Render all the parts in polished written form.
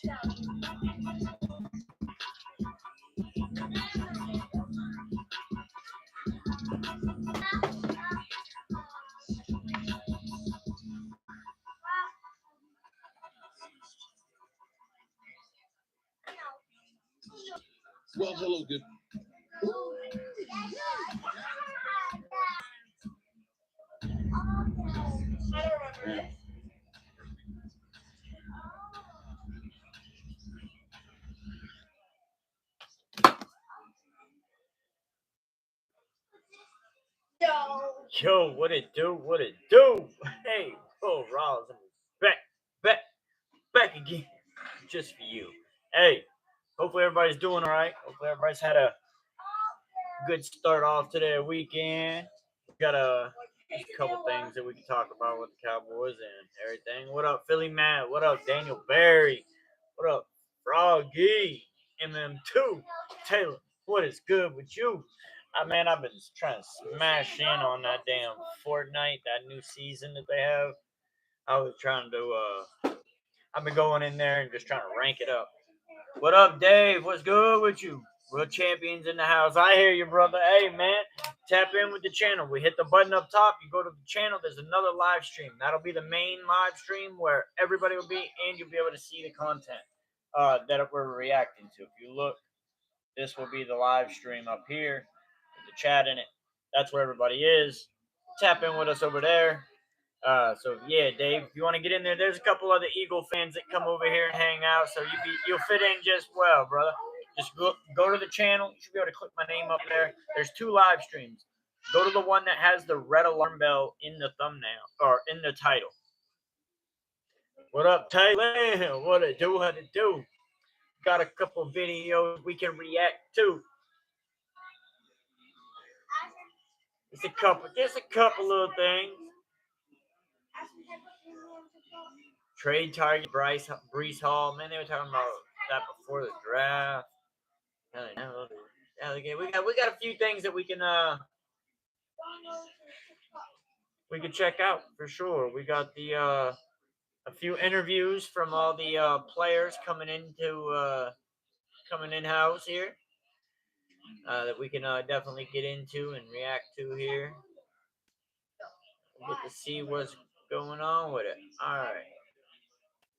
Well, hello, good. Yo, what it do? What it do? Hey, Will Rollins, I'm back again, just for you. Hey, hopefully everybody's doing all right. Hopefully everybody's had a good start off to their weekend. We got just a couple things that we can talk about with the Cowboys and everything. What up, Philly Matt? What up, Daniel Barry? What up, Froggy? MM2 Taylor? What is good with you? Man, I've been trying to smash in on that damn Fortnite, that new season that they have. I was trying to, I've been going in there and just trying to rank it up. What up, Dave? What's good with you? World champions in the house. I hear you, brother. Hey, man, tap in with the channel. We hit the button up top. You go to the channel. There's another live stream. That'll be the main live stream where everybody will be, and you'll be able to see the content that we're reacting to. If you look, this will be the live stream up here with the chat in it. That's where everybody is. Tap in with us over there. So yeah, Dave, if you want to get in there, there's a couple other Eagle fans that come over here and hang out, so you'll fit in just well, brother. Just go to the channel. You should be able to click my name up there. There's 2 live streams. Go to the one that has the red alarm bell in the thumbnail or in the title. What up, Taylor? What it do? What it do? Got a couple videos we can react to. Just a couple little things. Trade target Brees Hall. Man, they were talking about that before the draft. We got a few things that we can check out for sure. We got the a few interviews from all the players coming in house here that we can definitely get into and react to here. We'll get to see what's going on with it. All right.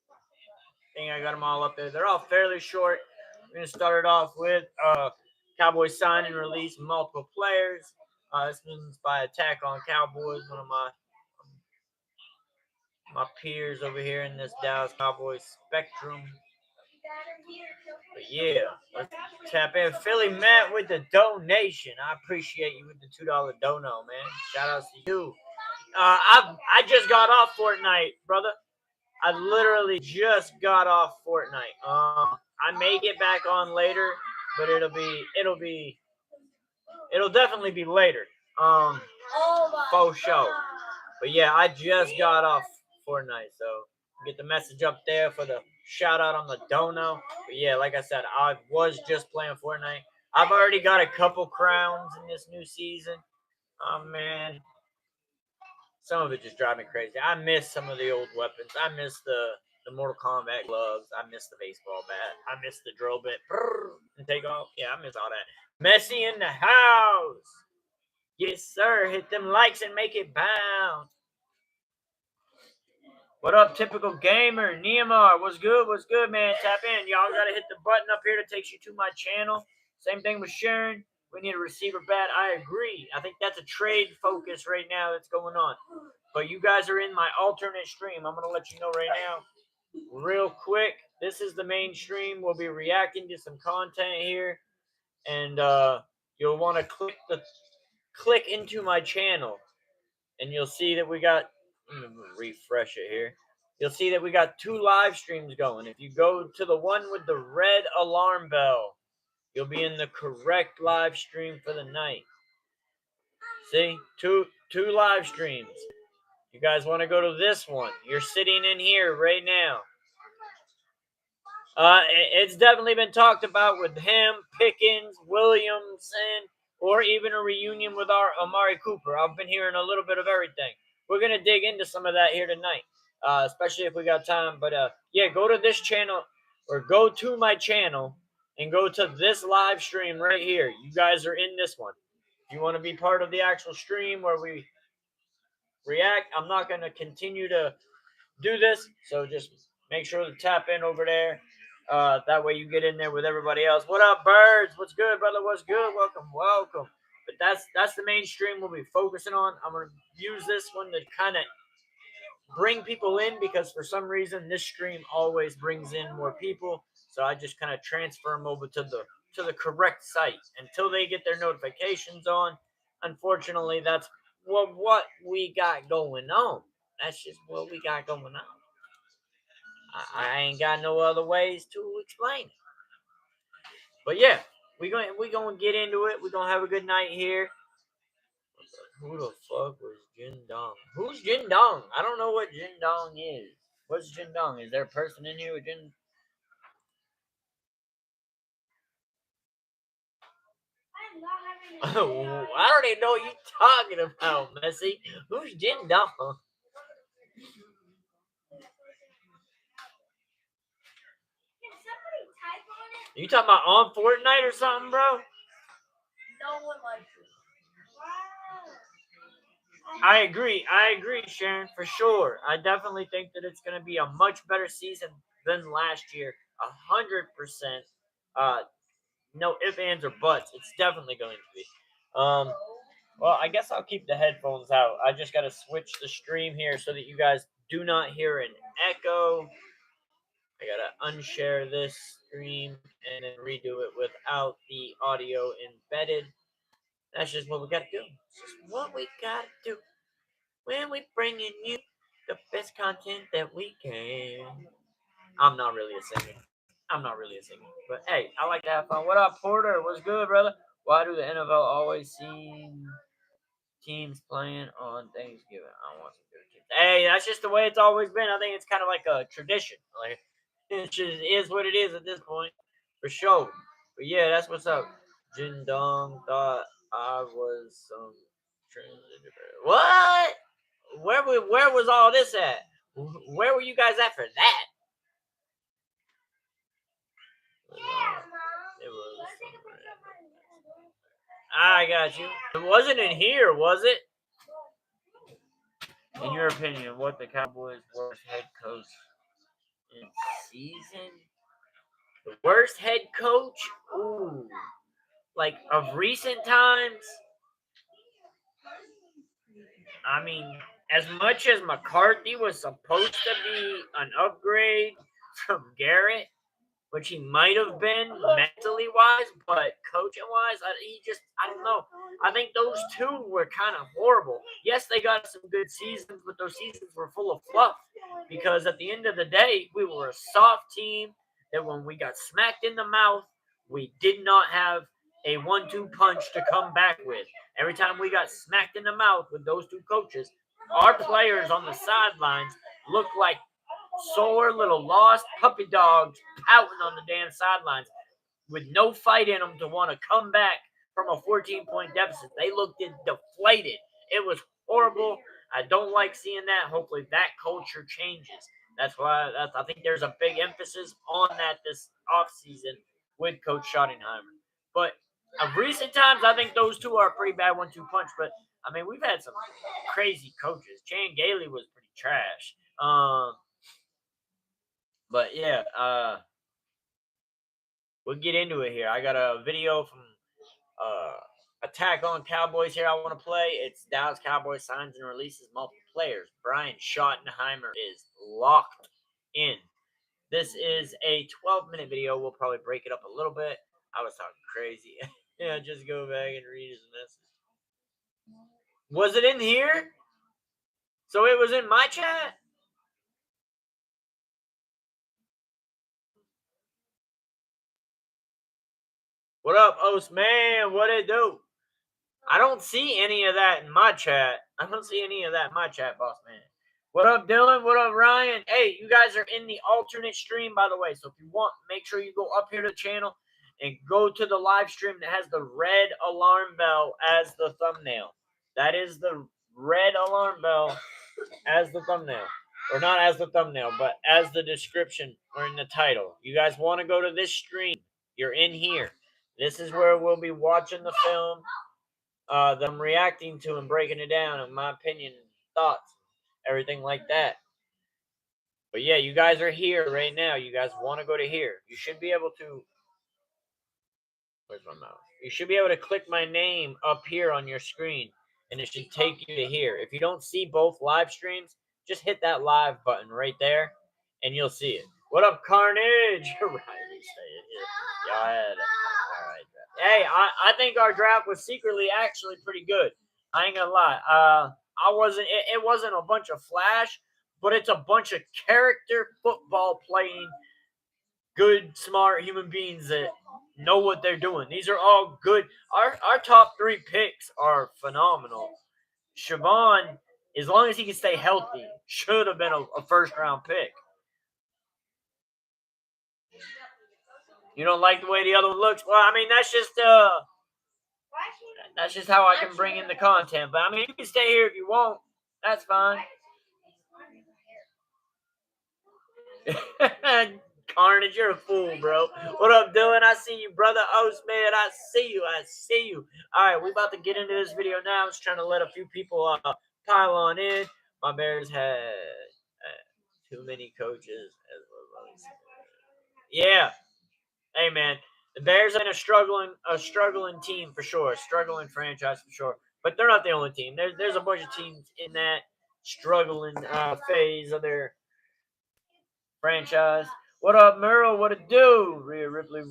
I think I got them all up there. They're all fairly short. We're going to start it off with Cowboys sign and release multiple players. This one's by Attack on Cowboys, one of my peers over here in this Dallas Cowboys spectrum. But yeah, let's tap in. Philly Matt with the donation. I appreciate you with the $2 dono, man. Shout outs to you. I just got off Fortnite, brother. I literally just got off Fortnite. I may get back on later, but it'll definitely be later. Faux show. But yeah, I just got off Fortnite, so get the message up there for the shout out on the dono. But yeah, like I said, I was just playing Fortnite. I've already got a couple crowns in this new season. Oh man, some of it just drives me crazy. I miss some of the old weapons. I miss the Mortal Kombat gloves. I miss the baseball bat. I miss the drill bit and take off. Yeah, I miss all that. Messi in the house. Yes, sir. Hit them likes and make it bounce. What up, typical gamer? Neymar, what's good? What's good, man? Tap in. Y'all got to hit the button up here that takes you to my channel. Same thing with Sharon. We need a receiver bat. I agree. I think that's a trade focus right now that's going on. But you guys are in my alternate stream. I'm going to let you know right now. Real quick, this is the main stream. We'll be reacting to some content here. And you'll want to click into my channel. And you'll see that we got... I'm going to refresh it here. You'll see that we got 2 live streams going. If you go to the one with the red alarm bell, you'll be in the correct live stream for the night. See? Two live streams. You guys want to go to this one? You're sitting in here right now. It's definitely been talked about with him, Pickens, Williamson, or even a reunion with our Amari Cooper. I've been hearing a little bit of everything. We're going to dig into some of that here tonight, especially if we got time. But, yeah, go to this channel or go to my channel and go to this live stream right here. You guys are in this one. If you want to be part of the actual stream where we react, I'm not going to continue to do this, so just make sure to tap in over there. That way you get in there with everybody else. What up, birds? What's good, brother? What's good? Welcome. But that's the main stream we'll be focusing on. I'm gonna use this one to kind of bring people in, because for some reason this stream always brings in more people. So I just kind of transfer them over to the correct site until they get their notifications on. Unfortunately, that's what we got going on. That's just what we got going on. I ain't got no other ways to explain it. But yeah, we gonna get into it. We're gonna have a good night here. Who the fuck was Jin Dong? Who's Jin Dong? I don't know what Jin Dong is. What's Jin Dong? Is there a person in here with Jin? Oh, I don't even know what you're talking about, Messi. Who's Jin Dong? You talking about on Fortnite or something, bro? No one likes it. I agree, Sharon, for sure. I definitely think that it's going to be a much better season than last year. 100%. No ifs, ands, or buts. It's definitely going to be. Well, I guess I'll keep the headphones out. I just got to switch the stream here so that you guys do not hear an echo. I got to unshare this stream and then redo it without the audio embedded. That's just what we got to do. It's just what we got to do when we bringing you the best content that we can. I'm not really a singer. But hey, I like to have fun. What up, Porter? What's good, brother? Why do the NFL always seem teams playing on Thanksgiving? I want some good teams. Hey, that's just the way it's always been. I think it's kind of like a tradition. Like, it just is what it is at this point, for sure. But yeah, that's what's up. Jin Dong thought I was some transgender. What? Where was all this at? Where were you guys at for that? It was. I got you. It wasn't in here, was it? In your opinion, what the Cowboys' worst head coach in season? The worst head coach? Ooh. Like of recent times? I mean, as much as McCarthy was supposed to be an upgrade from Garrett, which he might have been mentally wise, but coaching wise, I don't know. I think those two were kind of horrible. Yes, they got some good seasons, but those seasons were full of fluff, because at the end of the day, we were a soft team that when we got smacked in the mouth, we did not have a 1-2 punch to come back with. Every time we got smacked in the mouth with those two coaches, our players on the sidelines looked like sore little lost puppy dogs pouting on the damn sidelines with no fight in them to want to come back from a 14-point deficit. They looked deflated. It was horrible. I don't like seeing that. Hopefully that culture changes. That's why I think there's a big emphasis on that this offseason with Coach Schottenheimer. But of recent times, I think those two are a pretty bad 1-2 punch. But I mean, we've had some crazy coaches. Chan Gailey was pretty trash. But yeah, we'll get into it here. I got a video from Attack on Cowboys here I want to play. It's Dallas Cowboys signs and releases multiple players. Brian Schottenheimer is locked in. This is a 12-minute video. We'll probably break it up a little bit. I was talking crazy. Yeah, just go back and read his message. Was it in here? So it was in my chat? What up, Oast Man? What it do? I don't see any of that in my chat. Boss man. What up, Dylan? What up, Ryan? Hey, you guys are in the alternate stream, by the way. So if you want, make sure you go up here to the channel and go to the live stream that has the red alarm bell as the thumbnail. That is the red alarm bell as the thumbnail. or not as the thumbnail, but as the description or in the title. You guys want to go to this stream, you're in here. This is where we'll be watching the film that I'm reacting to and breaking it down, and my opinion, thoughts, everything like that. But yeah, you guys are here right now. You guys want to go to here. You should be able to. Where's my mouse? You should be able to click my name up here on your screen, and it should take you to here. If you don't see both live streams, just hit that live button right there, and you'll see it. What up, Carnage? Riley staying here. Y'all had all right. Hey, I think our draft was secretly actually pretty good. I ain't gonna lie. I wasn't. It wasn't a bunch of flash, but it's a bunch of character football playing, good, smart human beings that know what they're doing. These are all good. Our top 3 picks are phenomenal. Siobhan, as long as he can stay healthy, should have been a first round pick. You don't like the way the other one looks? Well, I mean that's just how I can bring in the content. But I mean, you can stay here if you want. That's fine. Carnage, you're a fool, bro. What up, Dylan? I see you, brother. Ostman, I see you. I see you. All right, we about to get into this video now. I was trying to let a few people pile on in. My Bears had too many coaches. Yeah. Hey, man. The Bears are in a struggling team for sure. A struggling franchise for sure. But they're not the only team. There's a bunch of teams in that struggling phase of their franchise. What up, Merle? What it do? Rhea Ripley,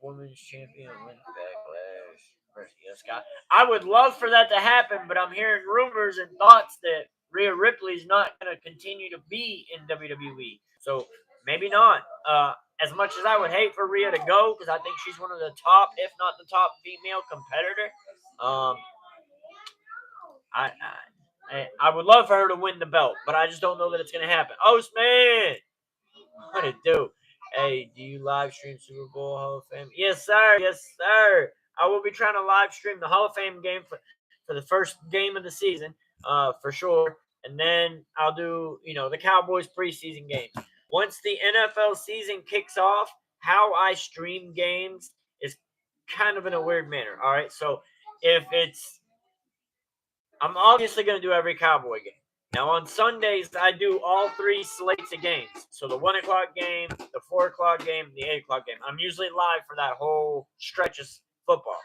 women's champion, wins backlash versus Scott. I would love for that to happen, but I'm hearing rumors and thoughts that Rhea Ripley's not going to continue to be in WWE. So maybe not. As much as I would hate for Rhea to go, because I think she's one of the top, if not the top, female competitor. I would love for her to win the belt, but I just don't know that it's going to happen. Ostman! What it do? Hey, do you live stream Super Bowl Hall of Fame? Yes, sir. Yes, sir. I will be trying to live stream the Hall of Fame game for the first game of the season, for sure. And then I'll do, the Cowboys preseason games. Once the NFL season kicks off, how I stream games is kind of in a weird manner. All right. So I'm obviously going to do every Cowboy game. Now, on Sundays, I do all 3 slates of games. So the 1 o'clock game, the 4 o'clock game, the 8 o'clock game. I'm usually live for that whole stretch of football.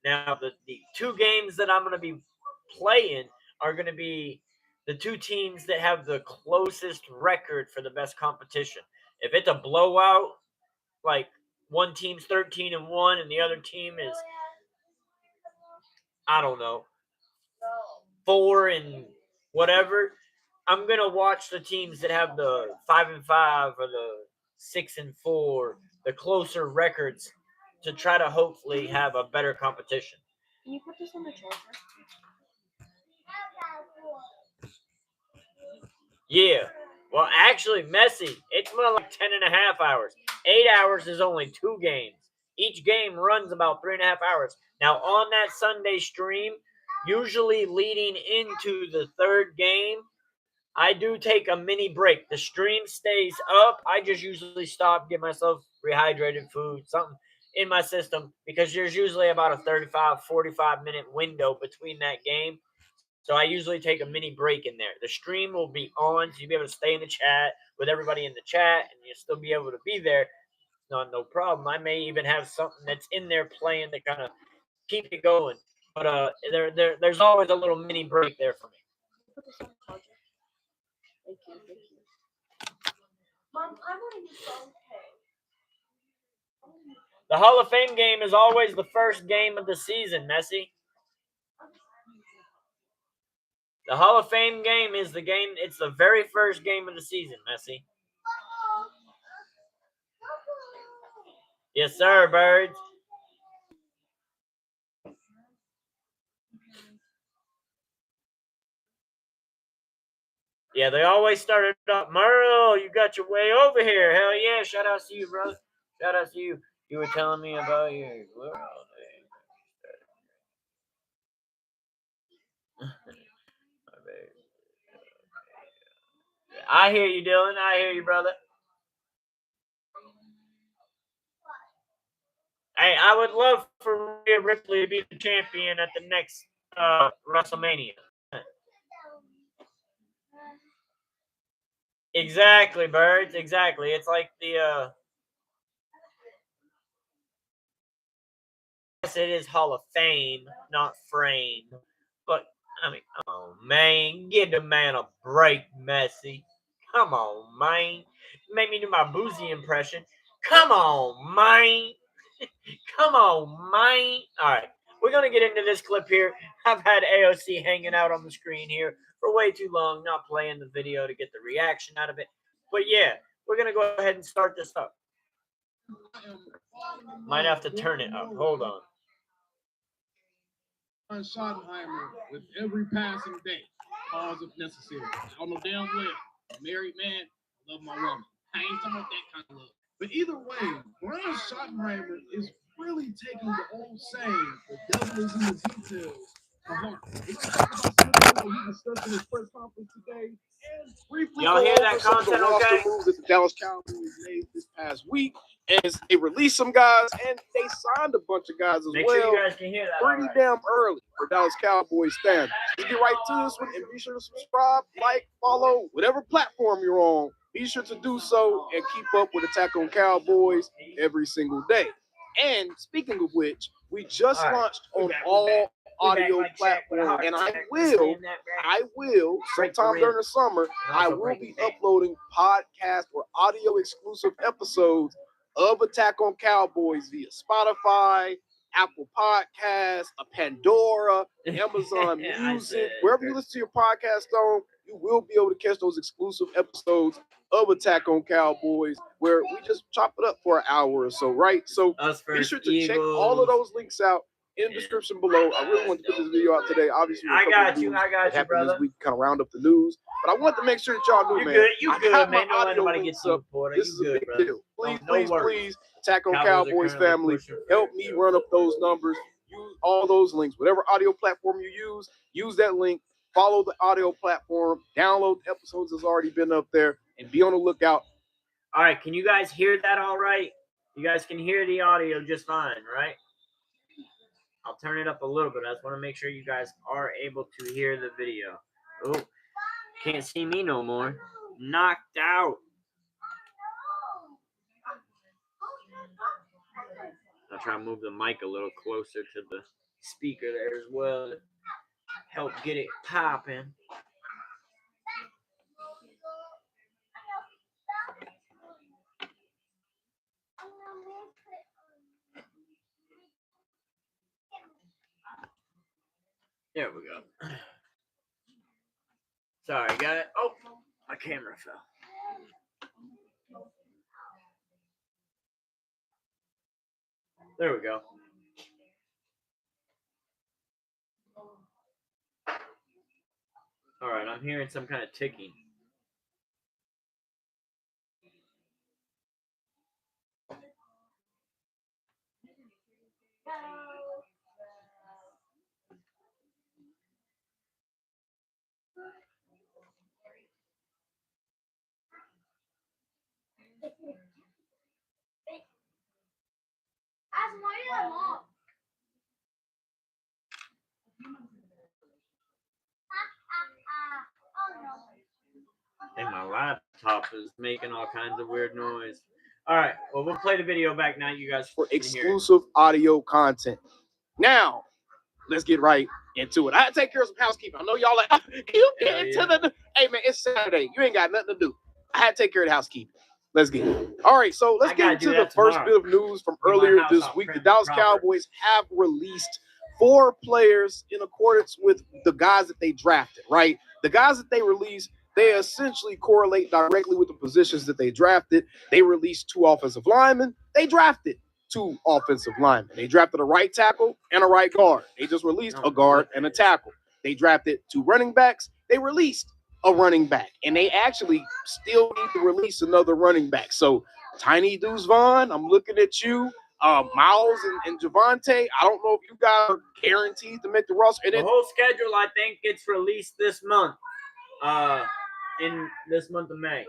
Now, the 2 games that I'm going to be playing are going to be the 2 teams that have the closest record for the best competition. If it's a blowout, like one team's 13-1 and the other team is, I don't know, 4 and whatever, I'm gonna watch the teams that have the 5-5 or the 6-4, the closer records, to try to hopefully have a better competition. Can you put this on the charger? Yeah. Well, actually, Messi, it's more like 10.5 hours. 8 hours is only 2 games. Each game runs about 3.5 hours. Now, on that Sunday stream, usually leading into the 3rd game, I do take a mini break. The stream stays up. I just usually stop, get myself rehydrated food, something in my system, because there's usually about a 35, 45-minute window between that game. So I usually take a mini break in there. The stream will be on, so you'll be able to stay in the chat with everybody in the chat, and you'll still be able to be there. No problem. I may even have something that's in there playing to kind of keep it going. But there's always a little mini break there for me. Put this on the charger. Thank you. Mom, I want to use phone pay. The Hall of Fame game is always the first game of the season, Messi. The Hall of Fame game is the game. It's the very first game of the season, Messi. Yes, sir, birds. Yeah, they always started up. Merle, you got your way over here. Hell yeah. Shout out to you, brother. Shout out to you. You were telling me about your world. I hear you, Dylan. I hear you, brother. Hey, I would love for Rhea Ripley to be the champion at the next WrestleMania. Exactly, Birds. Exactly. It's like the yes, it is Hall of Fame, not frame. But I mean, come on, man. Give the man a break, Messi. Come on, man. Make me do my Boozy impression. Come on, man. Come on, man. All right. We're going to get into this clip here. I've had AOC hanging out on the screen here for way too long, not playing the video to get the reaction out of it. But yeah, we're going to go ahead and start this up. Might have to turn it up. Hold on. Schottenheimer with every passing day. Pause if necessary. I know damn well. I'm a married man. I love my woman. I ain't talking about that kind of love. But either way, Brian Schottenheimer is really taking the old saying, the devil is in the details, to heart. We're going to talk about some of the things he discussed in his press conference today. And briefly Y'all hear that some of the content, roster okay? moves that the Dallas Cowboys made this past week. As they released some guys, and they signed a bunch of guys as Make well. sure you guys can hear that. Pretty damn early for Dallas Cowboys standards. We get right to this one, and be sure to subscribe, like, follow, whatever platform you're on. Be sure to do so and keep up with Attack on Cowboys every single day. And speaking of which, we just launched on all audio platforms, and I will, sometime during the summer, I will be uploading podcast or audio exclusive episodes of Attack on Cowboys via Spotify, Apple Podcasts, Pandora, Amazon Music, wherever you listen to your podcast on, you will be able to catch those exclusive episodes of Attack on Cowboys where we just chop it up for an hour or so, right? So be sure to check all of those links out in the description below. I really want to put this video out today. Obviously, I got you, brother. This week, kind of round up the news, but I want to make sure that y'all know, man. You good, man. Don't let nobody get you, Porter. This is a big deal. Please, Attack on Cowboys family, help me run up those numbers. Use all those links, whatever audio platform you use that link. Follow the audio platform, download the episodes that's already been up there, and be on the lookout. All right, can you guys hear that all right? You guys can hear the audio just fine, right? I'll turn it up a little bit. I just want to make sure you guys are able to hear the video. Oh, can't see me no more. Knocked out. I'll try to move the mic a little closer to the speaker there as well to help get it popping. There we go. Sorry, got it. Oh, my camera fell. There we go. All right, I'm hearing some kind of ticking. And my laptop is making all kinds of weird noise. All right, well, we'll play the video back now. You guys for exclusive audio content. Now, let's get right into it. I had to take care of some housekeeping. I know y'all like, can you get into the... Hey, man, it's Saturday. You ain't got nothing to do. I had to take care of the housekeeping. Let's get it. All right, so let's get into the first bit of news from earlier this week. The Dallas Cowboys have released 4 players in accordance with the guys that they drafted, right? The guys that they released, they essentially correlate directly with the positions that they drafted. They released 2 offensive linemen. They drafted 2 offensive linemen. They drafted a right tackle and a right guard. They just released a guard and a tackle. They drafted 2 running backs. They released a running back. And they actually still need to release another running back. So, Tiny Deuce Vaughn, I'm looking at you. Miles and Javonte, I don't know if you guys are guaranteed to make the roster. And the whole schedule, I think, gets released this month. in this month of May.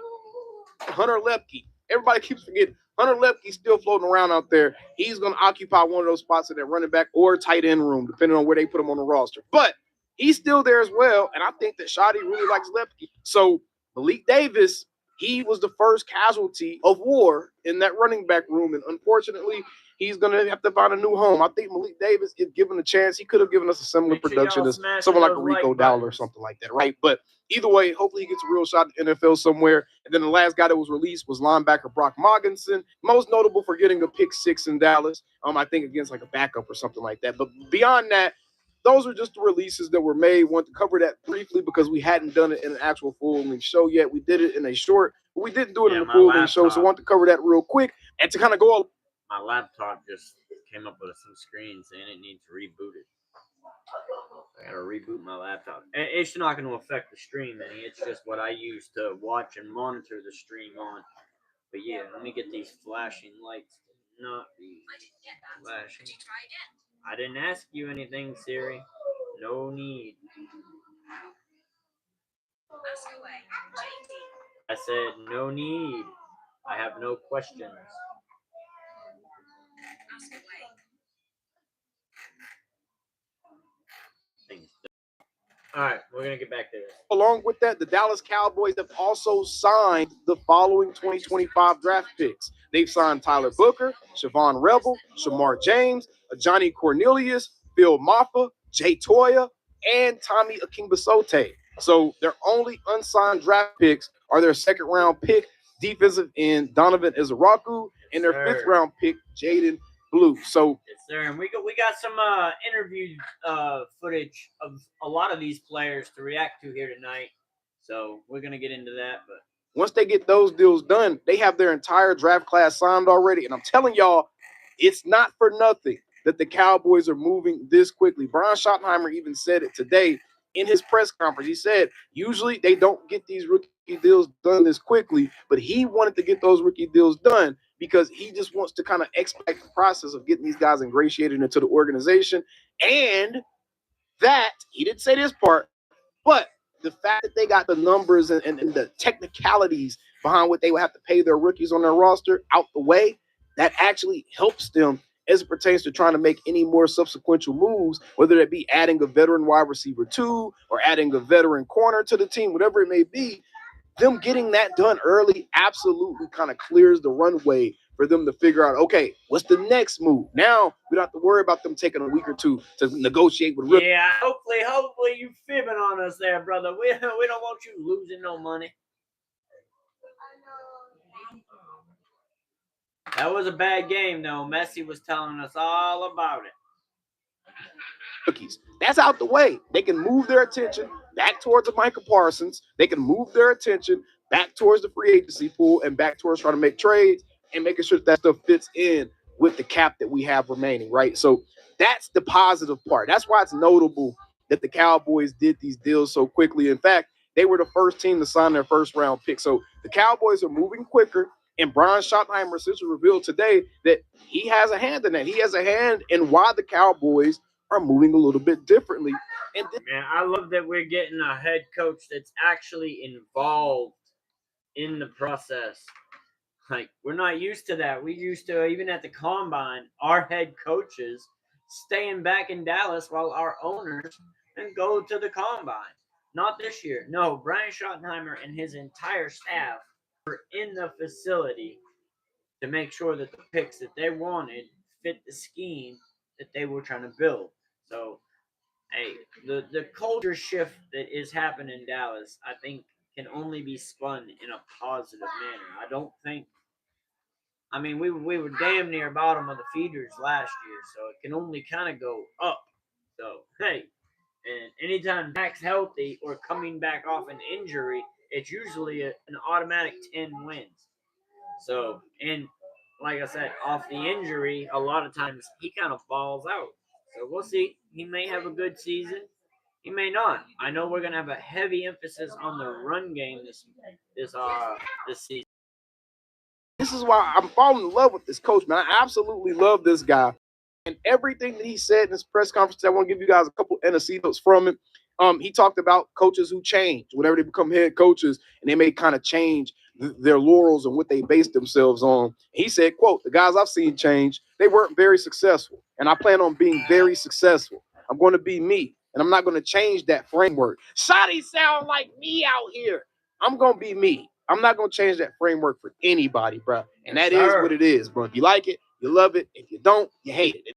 Hunter Lepke. Everybody keeps forgetting Hunter Lepke's still floating around out there. He's going to occupy one of those spots in that running back or tight end room, depending on where they put him on the roster. But he's still there as well, and I think that Shoddy really likes Lepke. So Malik Davis, he was the first casualty of war in that running back room, and unfortunately, he's going to have to find a new home. I think Malik Davis, if given a chance, he could have given us a similar production as someone like a Rico Dowdle or something like that, right? But either way, hopefully he gets a real shot at the NFL somewhere. And then the last guy that was released was linebacker Brock Moggensen, most notable for getting a pick 6 in Dallas, I think against like a backup or something like that. But beyond that, those are just the releases that were made. Want to cover that briefly because we hadn't done it in an actual full-length show yet. We did it in a short, but we didn't do it in a full-length show. So I want to cover that real quick. And to kind of go, my laptop just came up with some screen saying it needs rebooted. I gotta reboot my laptop. It's not going to affect the stream any. It's just what I use to watch and monitor the stream on. But yeah, let me get these flashing lights to not be flashing. I didn't ask you anything, Siri. No need. I said no need. I have no questions. All right, we're going to get back to this. Along with that, the Dallas Cowboys have also signed the following 2025 draft picks. They've signed Tyler Booker, Siobhan Rebel, Shamar James, Johnny Cornelius, Phil Maffa, Jay Toya, and Tommy Akingbasote. So their only unsigned draft picks are their second-round pick, defensive end Donovan Izaraku, and their fifth-round pick, Jaden Blue. So yes, sir. And we got some interview footage of a lot of these players to react to here tonight. So we're gonna get into that. But once they get those deals done, they have their entire draft class signed already. And I'm telling y'all, it's not for nothing that the Cowboys are moving this quickly. Brian Schottenheimer even said it today in his press conference. He said usually they don't get these rookie deals done this quickly, but he wanted to get those rookie deals done because he just wants to kind of expedite the process of getting these guys ingratiated into the organization. And that, he didn't say this part, but the fact that they got the numbers and the technicalities behind what they would have to pay their rookies on their roster out the way, that actually helps them as it pertains to trying to make any more subsequent moves, whether it be adding a veteran wide receiver 2 or adding a veteran corner to the team, whatever it may be. Them getting that done early absolutely kind of clears the runway for them to figure out, okay, what's the next move? Now we don't have to worry about them taking a week or two to negotiate with rookies. Yeah, hopefully you fibbing on us there, brother. We don't want you losing no money. That was a bad game, though. Messi was telling us all about it. Rookies. That's out the way. They can move their attention back towards the Micah Parsons. They can move their attention back towards the free agency pool and back towards trying to make trades and making sure that stuff fits in with the cap that we have remaining, right? So that's the positive part. That's why it's notable that the Cowboys did these deals so quickly. In fact, they were the first team to sign their first round pick. So the Cowboys are moving quicker. And Brian Schottenheimer essentially revealed today that he has a hand in that. He has a hand in why the Cowboys are moving a little bit differently. And man, I love that we're getting a head coach that's actually involved in the process. Like, we're not used to that. We used to, even at the combine, our head coaches staying back in Dallas while our owners and go to the combine. Not this year. No, Brian Schottenheimer and his entire staff were in the facility to make sure that the picks that they wanted fit the scheme that they were trying to build. So, hey, the culture shift that is happening in Dallas, I think, can only be spun in a positive manner. I don't think. I mean, we were damn near bottom of the feeders last year, so it can only kind of go up. So, hey, and anytime Dak's healthy or coming back off an injury, it's usually an automatic 10 wins. So, and like I said, off the injury, a lot of times he kind of falls out. So we'll see. He may have a good season. He may not. I know we're gonna have a heavy emphasis on the run game this season. This is why I'm falling in love with this coach, man. I absolutely love this guy. And everything that he said in his press conference, I want to give you guys a couple NSC notes from it. He talked about coaches who change whenever they become head coaches, and they may kind of change their laurels and what they base themselves on. He said, quote, the guys I've seen change, they weren't very successful, and I plan on being very successful. I'm going to be me, and I'm not going to change that framework. Shotty sound like me out here. I'm going to be me. I'm not going to change that framework for anybody, bro. And that is what it is, bro. If you like it, you love it. If you don't, you hate it.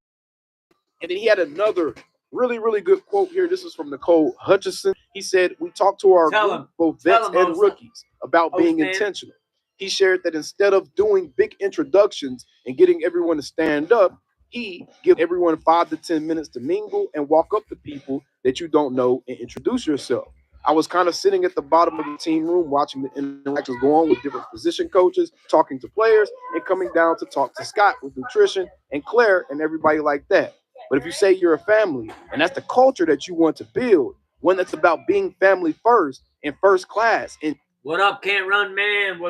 And then he had another really, really good quote here. This is from Nicole Hutchison. He said, we talked to our group, both vets and rookies, about being intentional. He shared that instead of doing big introductions and getting everyone to stand up, he gives everyone 5 to 10 minutes to mingle and walk up to people that you don't know and introduce yourself. I was kind of sitting at the bottom of the team room watching the interactions go on with different position coaches, talking to players, and coming down to talk to Scott with nutrition and Claire and everybody like that. But if you say you're a family and that's the culture that you want to build, one that's about being family first and first class and what up, can't run man?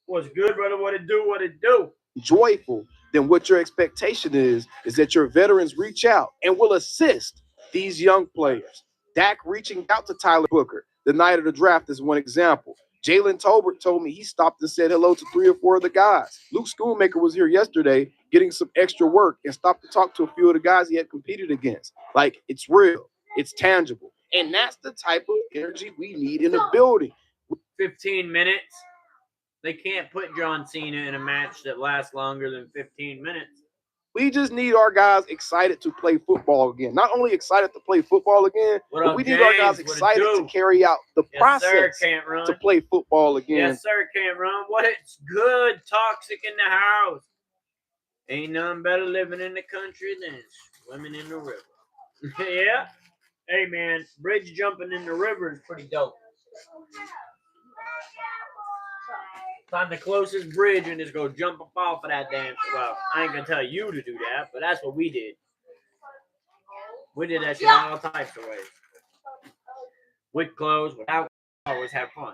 What's good, brother? What it do? What it do? Joyful, then what your expectation is that your veterans reach out and will assist these young players. Dak reaching out to Tyler Booker the night of the draft is one example. Jalen Tolbert told me he stopped and said hello to 3 or 4 of the guys. Luke Schoonmaker was here yesterday getting some extra work and stopped to talk to a few of the guys he had competed against. Like, it's real. It's tangible. And that's the type of energy we need in the building. 15 minutes. They can't put John Cena in a match that lasts longer than 15 minutes. We just need our guys excited to play football again. Not only excited to play football again, but we need our guys excited to carry out the process to play football again. Yes, sir, can't run. What it's good, toxic in the house. Ain't nothing better living in the country than swimming in the river. Yeah? Hey, man, bridge jumping in the river is pretty dope. Find the closest bridge and just go jump up off of that damn. Well, I ain't gonna tell you to do that, but that's what we did. We did that shit in all types of ways. With clothes, without, always have fun.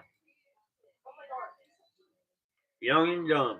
Young and dumb.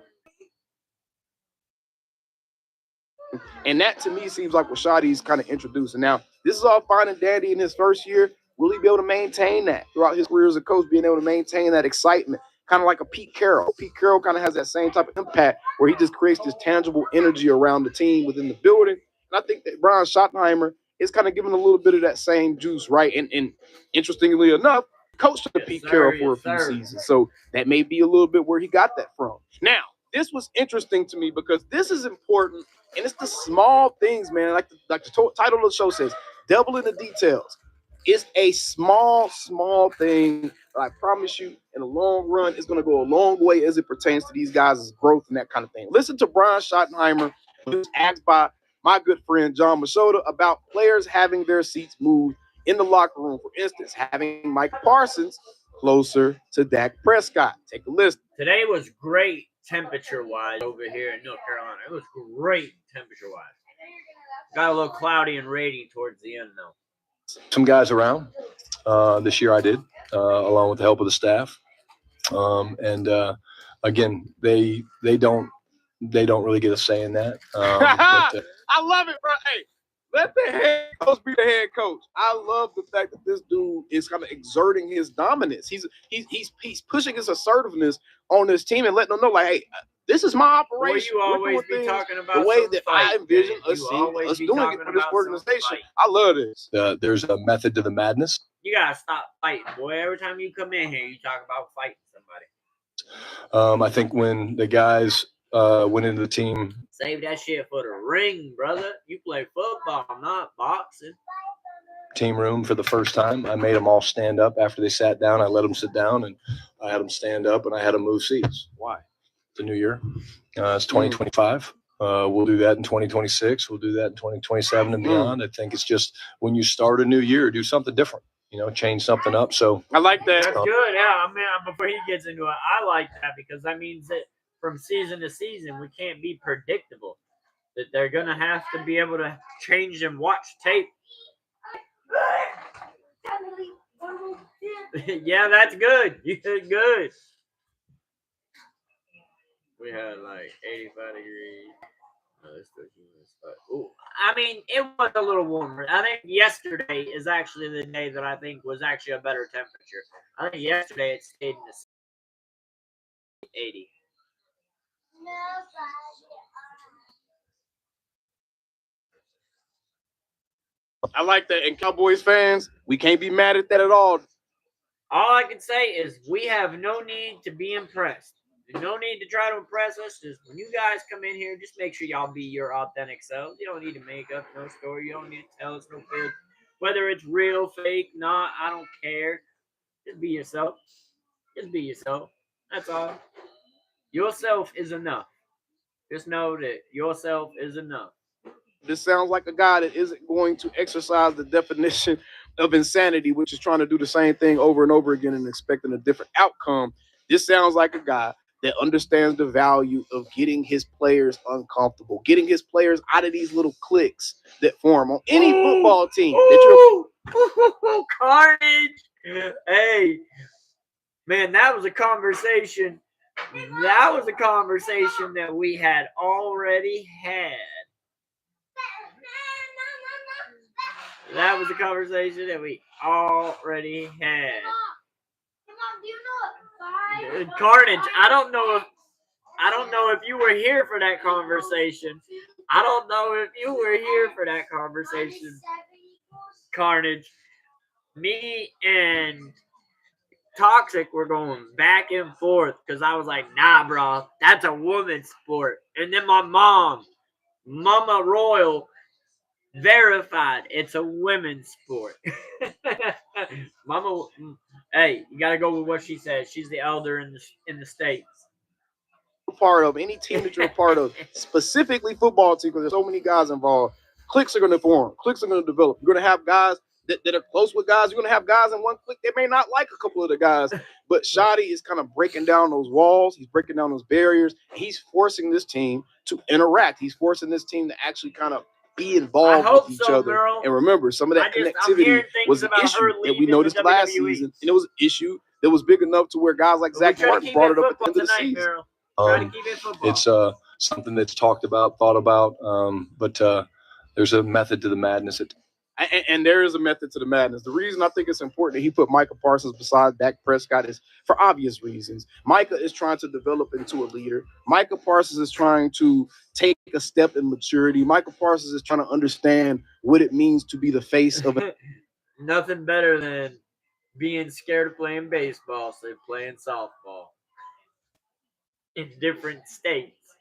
And that to me seems like what Shotty's kind of introducing. Now, this is all fine and dandy in his first year. Will he be able to maintain that throughout his career as a coach, being able to maintain that excitement? Kind of like a Pete Carroll. Pete Carroll kind of has that same type of impact where he just creates this tangible energy around the team within the building. And I think that Brian Schottenheimer is kind of giving a little bit of that same juice, right? And interestingly enough, coached under Pete Carroll for a few seasons. So that may be a little bit where he got that from. Now, this was interesting to me because this is important, and it's the small things, man. Like the title of the show says, devil in the details. It's a small thing, but I promise you, in the long run, it's going to go a long way as it pertains to these guys' growth and that kind of thing. Listen to Brian Schottenheimer, who was asked by my good friend John Machota about players having their seats moved in the locker room. For instance, having Mike Parsons closer to Dak Prescott. Take a listen. Today was great temperature-wise over here in North Carolina. It was great temperature-wise. Got a little cloudy and rainy towards the end, though. Some guys around. This year I did, along with the help of the staff. Again, they don't really get a say in that. I love it, bro. Hey, let the head coach be the head coach. I love the fact that this dude is kind of exerting his dominance. He's pushing his assertiveness on this team and letting them know, like, hey, this is my operation. You always be talking about the way that I envision us doing it for this organization. I love this. There's a method to the madness. You gotta stop fighting, boy. Every time you come in here, you talk about fighting somebody. I think when the guys went into the team, save that shit for the ring, brother. You play football, not boxing. Team room for the first time, I made them all stand up after they sat down. I let them sit down, and I had them stand up, and I had them move seats. Why? The new year. It's 2025. We'll do that in 2026. We'll do that in 2027 and beyond. I think it's just when you start a new year, do something different. Change something up. So I like that. That's good. Yeah, I mean, before he gets into it, I like that because that means that from season to season, we can't be predictable. That they're gonna have to be able to change and watch tape. Yeah, that's good. You did good. We had like 85 degrees. Ooh, I mean, it was a little warmer. I think yesterday is actually the day that I think was actually a better temperature. I think yesterday it stayed in the 80. I like that. And Cowboys fans, we can't be mad at that at all. All I can say is we have no need to be impressed. There's no need to try to impress us. Just when you guys come in here, just make sure y'all be your authentic selves. You don't need to make up no story. You don't need to tell us no fib. Whether it's real, fake, not, I don't care. Just be yourself. Just be yourself. That's all. Yourself is enough. Just know that yourself is enough. This sounds like a guy that isn't going to exercise the definition of insanity, which is trying to do the same thing over and over again and expecting a different outcome. This sounds like a guy that understands the value of getting his players uncomfortable, getting his players out of these little cliques that form on any football team that you're Carnage. Hey, man, that was a conversation. That was a conversation that we had already had. That was a conversation that we already had. Carnage, I don't know if you were here for that conversation. I don't know if you were here for that conversation. Carnage. Me and Toxic were going back and forth because I was like, nah, bro, that's a woman's sport. And then my mom, Mama Royal, verified it's a women's sport. Mama, hey, you gotta go with what she says. She's the elder in the states. part of, any team that you're a part of, specifically football team, because there's so many guys involved, cliques are going to form. Cliques are going to develop. You're going to have guys that are close with guys. You're going to have guys in one clique that may not like a couple of the guys. But Shotty is kind of breaking down those walls. He's breaking down those barriers. He's forcing this team to interact. He's forcing this team to actually kind of be involved with each other. Merle. And remember, some of that connectivity was an issue that we noticed last season. And it was an issue that was big enough to where guys like Zach Martin brought it up at the end of the season. Merle. It's something that's talked about, thought about, but there's a method to the madness. And there is a method to the madness. The reason I think it's important that he put Micah Parsons beside Dak Prescott is for obvious reasons. Micah is trying to develop into a leader. Micah Parsons is trying to take a step in maturity. Micah Parsons is trying to understand what it means to be the face of it. Nothing better than being scared of playing baseball, so playing softball in different states.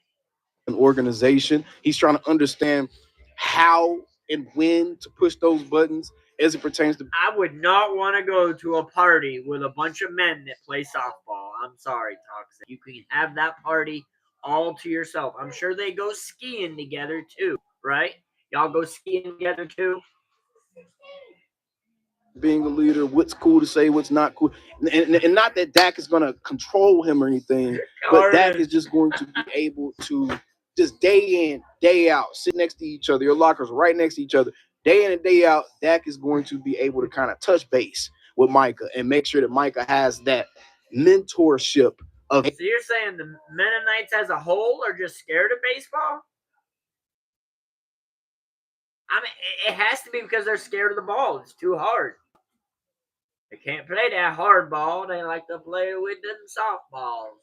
An organization. He's trying to understand how and when to push those buttons as it pertains to. I would not want to go to a party with a bunch of men that play softball. I'm sorry, Toxic. You can have that party all to yourself. I'm sure they go skiing together too, right? Y'all go skiing together too? Being a leader, what's cool to say, what's not cool. And not that Dak is going to control him or anything, but Dak is just going to be able to just day in, day out, sit next to each other. Your lockers right next to each other. Day in and day out, Dak is going to be able to kind of touch base with Micah and make sure that Micah has that mentorship of. So you're saying the Mennonites as a whole are just scared of baseball? I mean, it has to be because they're scared of the ball. It's too hard. They can't play that hard ball. They like to play with them softballs.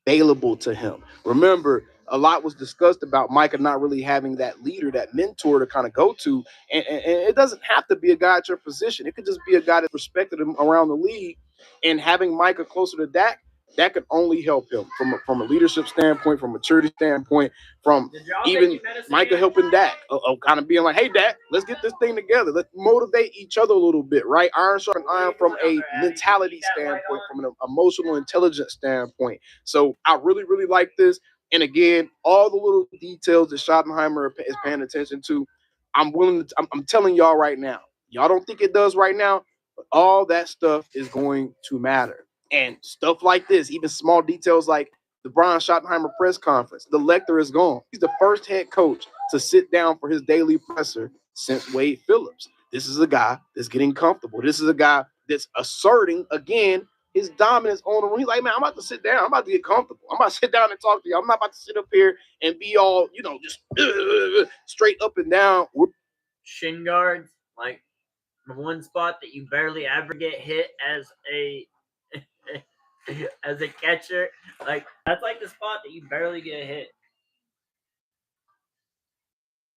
Available to him. Remember, a lot was discussed about Micah not really having that leader, that mentor to kind of go to. And it doesn't have to be a guy at your position. It could just be a guy that respected him around the league. And having Micah closer to Dak, that could only help him from a leadership standpoint, from a maturity standpoint, from even Micah helping Dak, kind of being like, hey, Dak, let's get this thing together. Let's motivate each other a little bit, right? Iron sharpen iron from a mentality standpoint, from an emotional intelligence standpoint. So I really, really like this. And again, all the little details that Schottenheimer is paying attention to, I'm telling y'all right now. Y'all don't think it does right now, but all that stuff is going to matter. And stuff like this, even small details like the Brian Schottenheimer press conference, the lector is gone. He's the first head coach to sit down for his daily presser since Wade Phillips. This is a guy that's getting comfortable. This is a guy that's asserting, again, his dominance on the room. He's like, man, I'm about to sit down. I'm about to get comfortable. I'm about to sit down and talk to you. I'm not about to sit up here and be all, just straight up and down. Shin guards, like the one spot that you barely ever get hit as a as a catcher. Like that's like the spot that you barely get hit.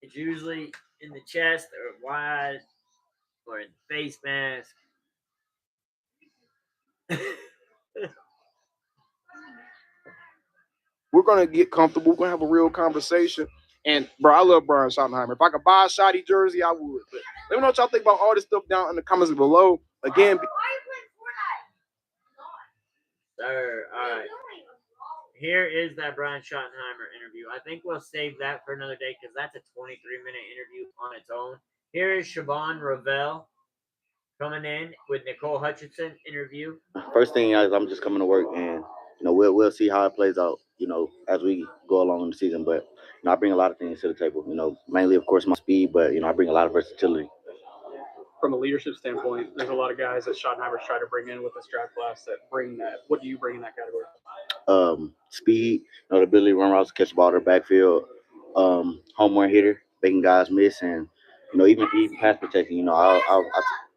It's usually in the chest or wide or in the face mask. We're gonna get comfortable. We're gonna have a real conversation. And bro, I love Brian Schottenheimer. If I could buy a shoddy jersey, I would. But let me know what y'all think about all this stuff down in the comments below. Again, Sir, all right. Here is that Brian Schottenheimer interview. I think we'll save that for another day because that's a 23-minute interview on its own. Here is Siobhan Ravel coming in with Nicole Hutchinson interview. First thing is I'm just coming to work, and we'll see how it plays out, as we go along in the season. But I bring a lot of things to the table. Mainly of course my speed, but I bring a lot of versatility. From a leadership standpoint, there's a lot of guys that Schottenheimer's trying to bring in with this draft class that bring that. What do you bring in that category? Speed, the ability to run routes, catch the ball in the backfield, home run hitter, making guys miss, and even pass protection. I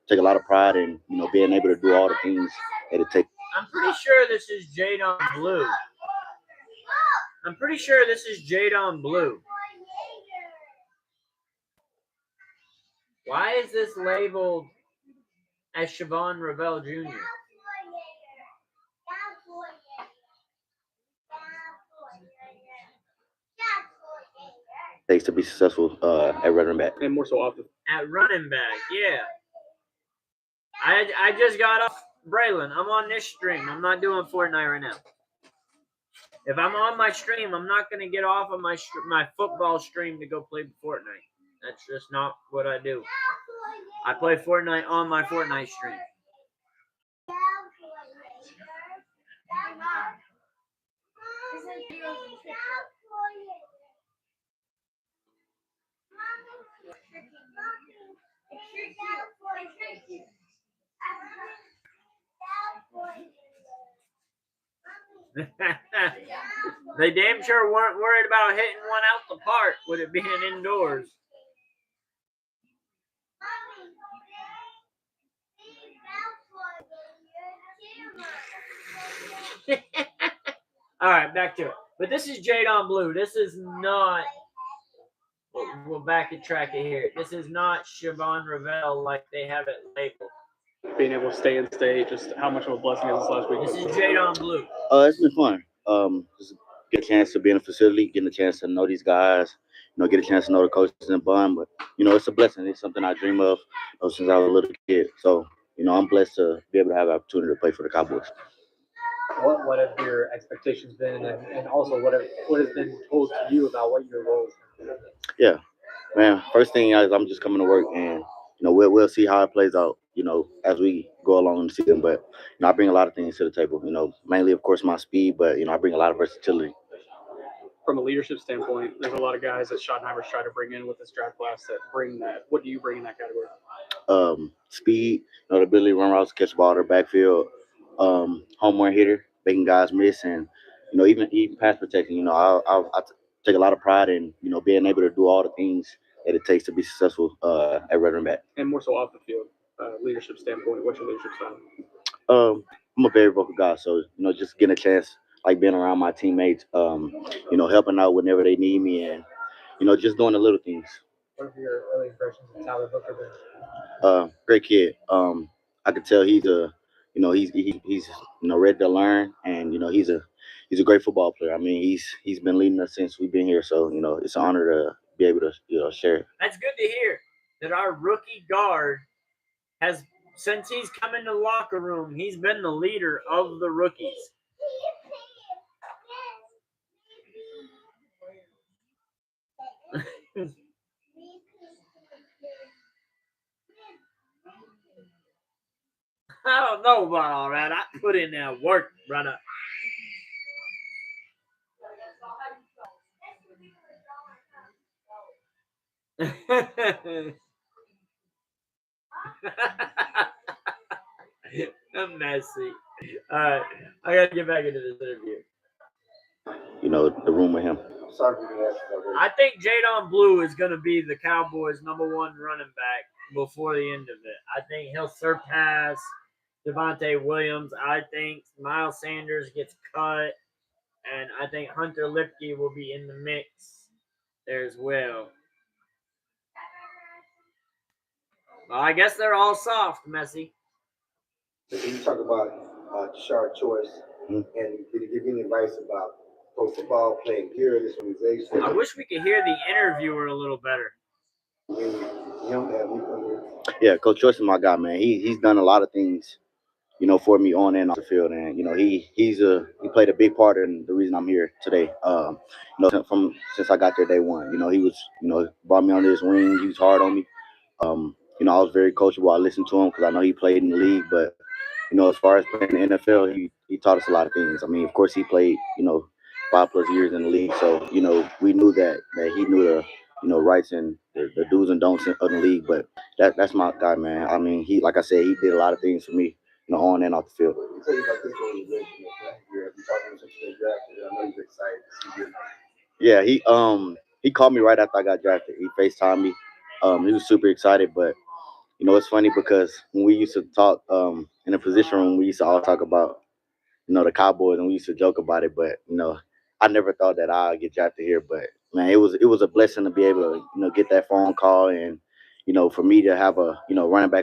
take a lot of pride in being able to do all the things that it takes. I'm pretty sure this is Jadon Blue. Why is this labeled as Siobhan Ravel Jr.? Takes to be successful at running back. And more so often. At running back, yeah. I just got off Braylon. I'm on this stream. I'm not doing Fortnite right now. If I'm on my stream, I'm not going to get off of my football stream to go play Fortnite. That's just not what I do. I play Fortnite on my Fortnite stream. They damn sure weren't worried about hitting one out the park with it being indoors. All right, back to it. But this is Jadon Blue. This is not. We'll back and track it here. This is not Siobhan Ravel like they have it labeled. Being able to stay in state, just how much of a blessing is this last week? This is Jadon Blue. It's been fun. Just get a chance to be in a facility, getting a chance to know these guys, get a chance to know the coaches and bond. But it's a blessing. It's something I dream of since I was a little kid. So I'm blessed to be able to have the opportunity to play for the Cowboys. What have your expectations been, and also what has been told to you about what your role is? Yeah, man. First thing is I'm just coming to work, and we'll see how it plays out, as we go along in the season. But I bring a lot of things to the table. Mainly of course my speed, but I bring a lot of versatility. From a leadership standpoint, there's a lot of guys that Schottenheimer's trying to bring in with this draft class that bring that. What do you bring in that category? Speed, the ability to run routes, catch the ball in the backfield, home run hitter, making guys miss, and even pass protection. I take a lot of pride in being able to do all the things that it takes to be successful at running back. And more so off the field, leadership standpoint. What's your leadership style? I'm a very vocal guy, so just getting a chance, like being around my teammates, helping out whenever they need me, and just doing the little things. What are your early impressions of Tyler Hooker been? Great kid. I could tell he's he's ready to learn, and he's a great football player. I mean, he's been leading us since we've been here, so it's an honor to be able to share it. That's good to hear that our rookie guard has, since he's come into the locker room, he's been the leader of the rookies. I don't know about all that. I put in that work, brother. I'm messy. All right, I gotta get back into this interview. You know, the room with him. I think Jadon Blue is gonna be the Cowboys' #1 running back before the end of it. I think he'll surpass Devontae Williams. I think Miles Sanders gets cut, and I think Hunter Lipke will be in the mix there as well. Well, I guess they're all soft, Messi. You talk about Tashard Choice, and did he give you any advice about pro football, playing here, this organization? I wish we could hear the interviewer a little better. Yeah, Coach Choice is my guy, man. He's done a lot of things, you know, for me on and off the field, and you know he played a big part in the reason I'm here today. You know, since I got there day one, you know he was, you know, brought me on this wing. He was hard on me. You know, I was very coachable. I listened to him because I know he played in the league, but you know, as far as playing in the NFL, he taught us a lot of things. I mean, of course, he played, you know, 5+ years in the league, so you know, we knew that he knew the, you know, rights and the do's and don'ts of the league. But that's my guy, man. I mean, he, like I said, he did a lot of things for me, you know, on and off the field. Tell you about this organization. You're talking since you drafted. I know he's excited to see you. Yeah, he called me right after I got drafted. He FaceTimed me. He was super excited, but you know, it's funny because when we used to talk in the position room, we used to all talk about, you know, the Cowboys, and we used to joke about it. But you know, I never thought that I'd get drafted here. But man, it was a blessing to be able to, you know, get that phone call, and you know, for me to have a, you know, running back